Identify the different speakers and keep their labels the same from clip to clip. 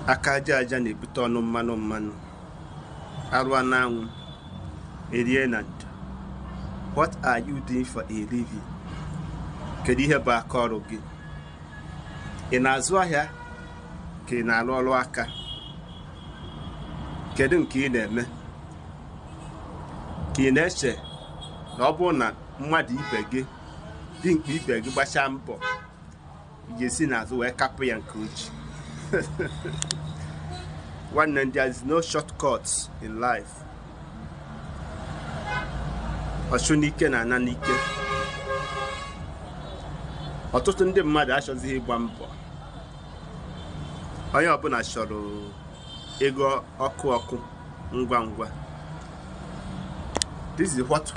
Speaker 1: aka aja aja na-ebute ọnụ mmanụ arụ anyanwụ erie na ndụ. What are you doing for a living? Kedu ihe bụ aka ọrụ gị? Ị na-azụ ahịa ka ị na-arụ ọrụ aka? Kedu nke ị na-eme? Ka ị na-eche na ọ bụrụ na mmadụ ibe gị dị nke ibe gị gbachaa mbọ ga-esi n'azụ wee kapụ ya nke uche? One, there is no shortcuts in life. Ọchụnike na ananike. Ọtụtụ ndị mmadụ achọzighị ịgba mbọ. Onye ọbụla chọrọ ego ọkụ ngwa ngwa. This is what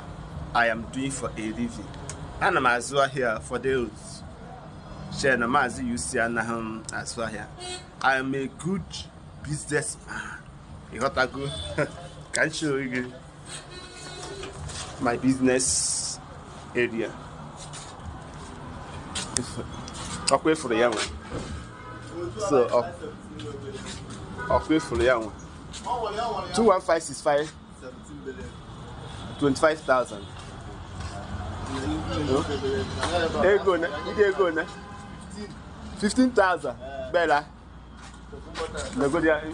Speaker 1: I am doing for a living. Ana m azụ ahịa for those share na Maazi-UC anaghị azụ ahịa. I am a good businessman. You got to go. Can show you my business area. Okay for the young one. So okay for the young one. 21565 25,000. There you go. You go now. 15,000. Bella.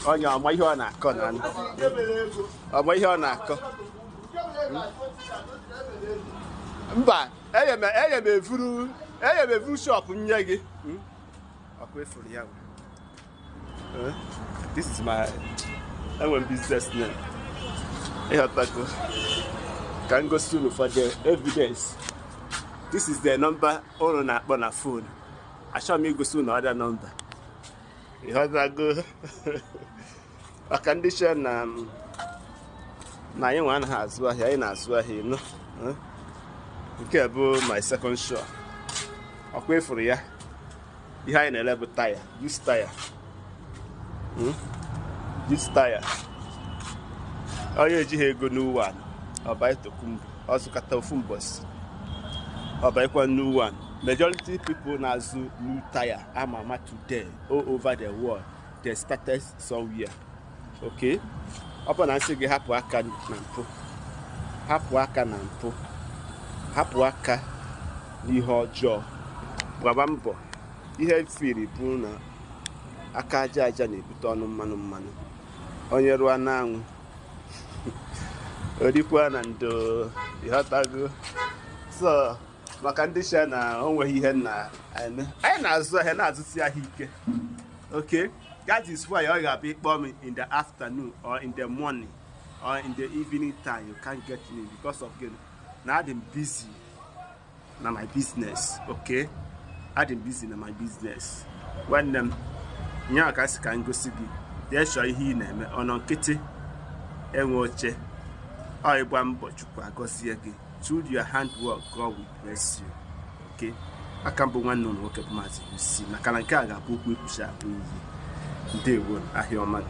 Speaker 1: Onye ọma ihe ọ na-akọ na ọma ihe ọ na-akọ. Mba, enye m evuru shop nye gị. Ọkwa efuru ya. This is my business name. Ịghọtago ka m gosi unu for the evidence. This is the number unu na-akpọ na phone. Achọrọ m igosi unu other number. You have that good a condition na you one has well here in as well here, no? Okay, about my second shot. Okay for ya. Behind a level tire. Use tire. Use tire. Oh you go new one. Or buy to kumbu. Also cut off bus. Or buy one new one. Majority people now new tire amama today all over the world. They started somewhere. Okay? Upon I say hapu aka na mpụ. Hapu aka na mpụ. Hapu aka n'ihe ọjọọ. Gbaba mbọ. Ihe firi bụ na aka aja aja na-ebute ọnụ mmanụ. Onye ruo n'anwụ. Orikwa na ndo ịghọtago. So maka ndị sha na onweghị ihe na anyị na-azụ ahịa na-azụsi ahịa ike. Okay, that is why you ga be ikpọ m in the afternoon or in the morning or in the evening time. You can't get me because of again now I'm busy na my business. Okay, I'm busy na my business. When them nya ka si ka ngosi gị dey show ihe ị na-eme ọnọ nkịtị enwe oche ọ ịgba mbọ Chukwu agọzie gị. Through your handwork, God will bless you. Okay? I can't be one known work at Maazi-UC. I can't get a book with Pusha. They won't. I hear man.